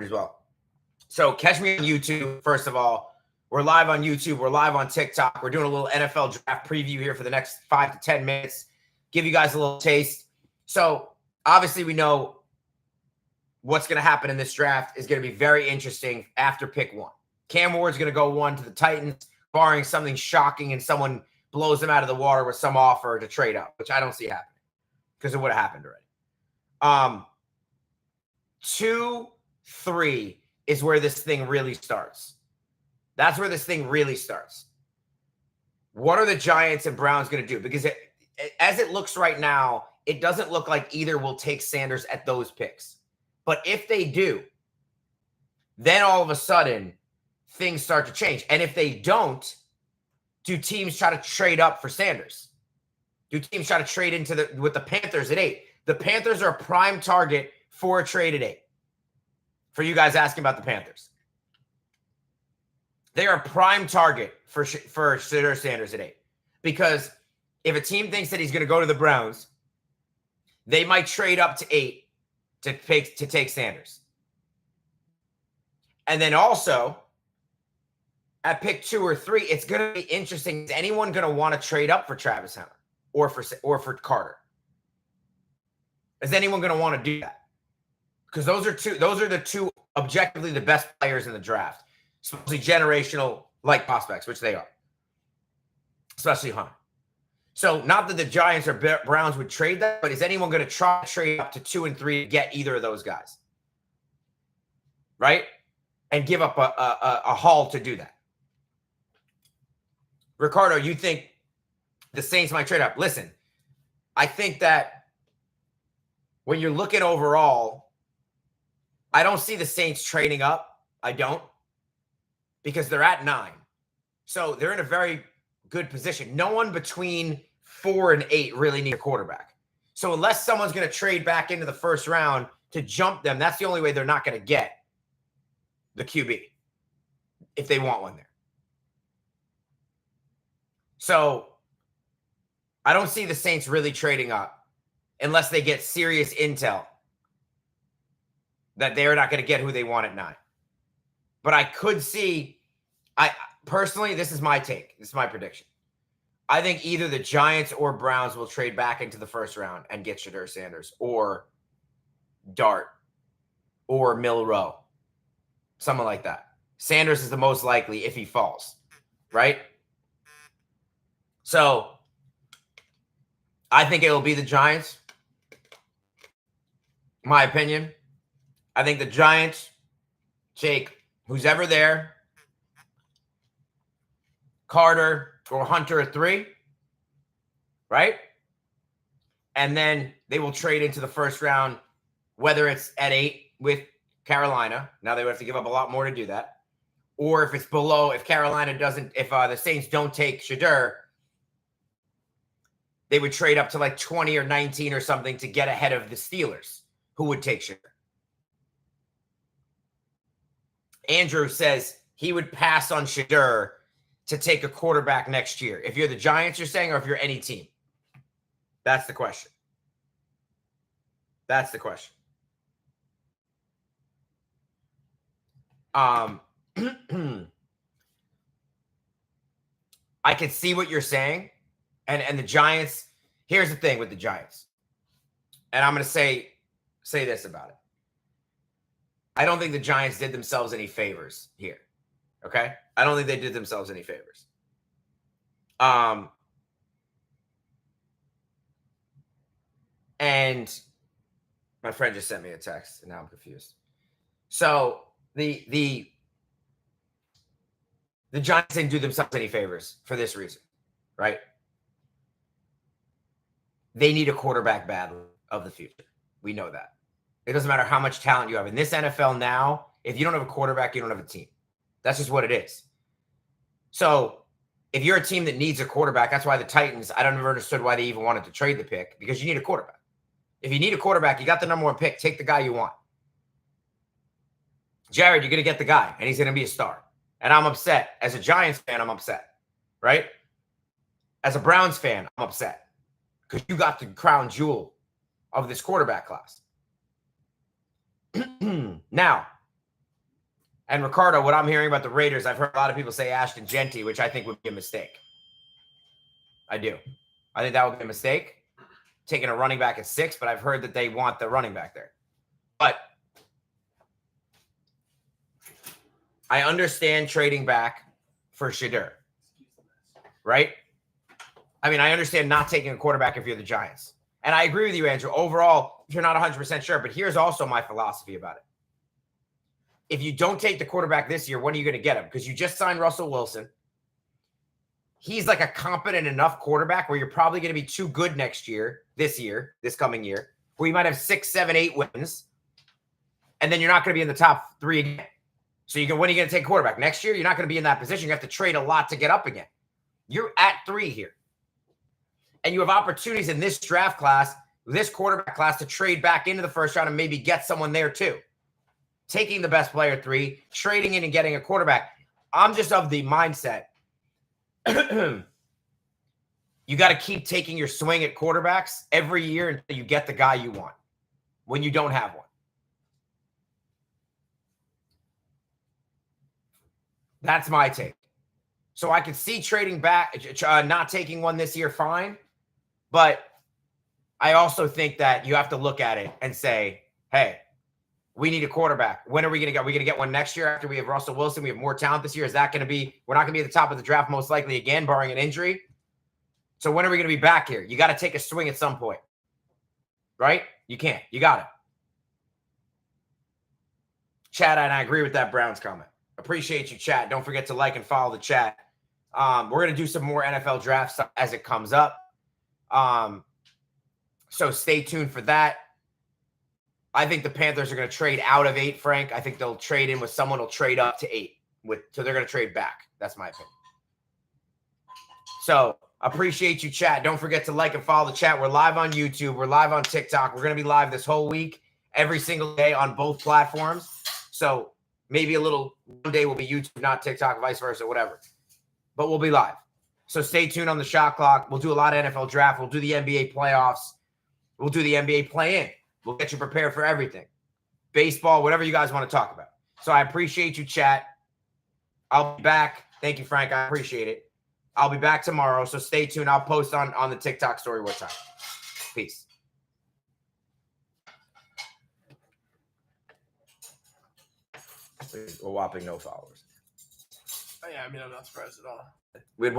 as well. So catch me on YouTube, first of all. We're live on YouTube. We're live on TikTok. We're doing a little NFL draft preview here for the next 5 to 10 minutes. Give you guys a little taste. So obviously we know what's going to happen in this draft is going to be very interesting after pick 1. Cam Ward's going to go 1 to the Titans, barring something shocking and someone blows him out of the water with some offer to trade up, which I don't see happening because it would have happened already. 2, 3 is where this thing really starts. That's where this thing really starts. What are the Giants and Browns going to do? Because as it looks right now, it doesn't look like either will take Sanders at those picks. But if they do, then all of a sudden things start to change. And if they don't, do teams try to trade up for Sanders? Do teams try to trade with the Panthers at 8? The Panthers are a prime target for a trade at 8. For you guys asking about the Panthers. They are a prime target for Shedeur Sanders at 8. Because if a team thinks that he's going to go to the Browns, they might trade up to 8 to take Sanders. And then also, at pick 2 or 3, it's going to be interesting. Is anyone going to want to trade up for Travis Hunter or for Carter? Is anyone going to want to do that? Because those are the two objectively the best players in the draft. Especially generational like prospects, which they are. Especially Hunter. So not that the Giants or Browns would trade that, but is anyone going to try to trade up to 2 and 3 to get either of those guys? Right? And give up a haul to do that. Ricardo, you think the Saints might trade up? Listen, I think that when you're looking overall, I don't see the Saints trading up. I don't. Because they're at 9. So they're in a very good position. No one between 4 and 8 really need a quarterback. So unless someone's going to trade back into the first round to jump them, that's the only way they're not going to get the QB if they want one there. So I don't see the Saints really trading up unless they get serious intel that they're not going to get who they want at 9. But I could see, personally, this is my take. This is my prediction. I think either the Giants or Browns will trade back into the first round and get Shedeur Sanders or Dart or Milroe. Someone like that. Sanders is the most likely if he falls, right? So I think it will be the Giants. My opinion. I think the Giants take who's ever there, Carter or Hunter at 3, right? And then they will trade into the first round, whether it's at 8 with Carolina. Now they would have to give up a lot more to do that. Or if it's below, if Carolina doesn't, if the Saints don't take Shedeur, they would trade up to like 20 or 19 or something to get ahead of the Steelers, who would take Shedeur. Andrew says he would pass on Shedeur to take a quarterback next year. If you're the Giants, you're saying, or if you're any team? That's the question. That's the question. I can see what you're saying. And the Giants, here's the thing with the Giants. And I'm going to say this about it. I don't think the Giants did themselves any favors here. Okay? I don't think they did themselves any favors. And my friend just sent me a text, and now I'm confused. So the Giants didn't do themselves any favors for this reason, right? They need a quarterback badly of the future. We know that. It doesn't matter how much talent you have. In this NFL now, if you don't have a quarterback, you don't have a team. That's just what it is. So if you're a team that needs a quarterback, that's why the Titans, I don't ever understood why they even wanted to trade the pick, because you need a quarterback. If you need a quarterback, you got the number 1 pick. Take the guy you want. Jared, you're going to get the guy, and he's going to be a star. And I'm upset. As a Giants fan, I'm upset, right? As a Browns fan, I'm upset because you got the crown jewel of this quarterback class. Now, And Ricardo, what I'm hearing about the Raiders, I've heard a lot of people say Ashton Genty, which I think would be a mistake. I do. I think that would be a mistake, taking a running back at 6, but I've heard that they want the running back there. But I understand trading back for Shedeur, right? I mean, I understand not taking a quarterback if you're the Giants. And I agree with you, Andrew. Overall, you're not 100% sure, but here's also my philosophy about it. If you don't take the quarterback this year, when are you going to get him? Because you just signed Russell Wilson. He's like a competent enough quarterback where you're probably going to be too good this coming year, where you might have 6, 7, 8 wins, and then you're not going to be in the top 3 again. So when are you going to take quarterback? Next year, you're not going to be in that position. You have to trade a lot to get up again. You're at 3 here. And you have opportunities in this draft class, this quarterback class, to trade back into the first round and maybe get someone there too. Taking the best player 3, trading in and getting a quarterback. I'm just of the mindset. You got to keep taking your swing at quarterbacks every year until you get the guy you want when you don't have one. That's my take. So I could see trading back, not taking one this year, fine. But I also think that you have to look at it and say, hey, we need a quarterback. When are we going to get? Are we going to get one next year after we have Russell Wilson? We have more talent this year. Is that going to be – we're not going to be at the top of the draft most likely again, barring an injury. So when are we going to be back here? You got to take a swing at some point, right? You can't. You got it. Chad, and I agree with that Browns comment. Appreciate you, chat. Don't forget to like and follow the chat. We're going to do some more NFL draft stuff as it comes up. So stay tuned for that. I think the Panthers are going to trade out of 8, Frank. I think they'll trade in with someone who'll trade up to 8. So they're going to trade back. That's my opinion. So appreciate you, chat. Don't forget to like and follow the chat. We're live on YouTube. We're live on TikTok. We're going to be live this whole week, every single day on both platforms. So maybe one day will be YouTube, not TikTok, vice versa, whatever. But we'll be live. So stay tuned on the shot clock. We'll do a lot of NFL draft. We'll do the NBA playoffs. We'll do the NBA play-in. We'll get you prepared for everything. Baseball, whatever you guys want to talk about. So I appreciate you, chat. I'll be back. Thank you, Frank. I appreciate it. I'll be back tomorrow, so stay tuned. I'll post on the TikTok story what time. Peace. A whopping no followers. Oh, yeah, I mean, I'm not surprised at all. We had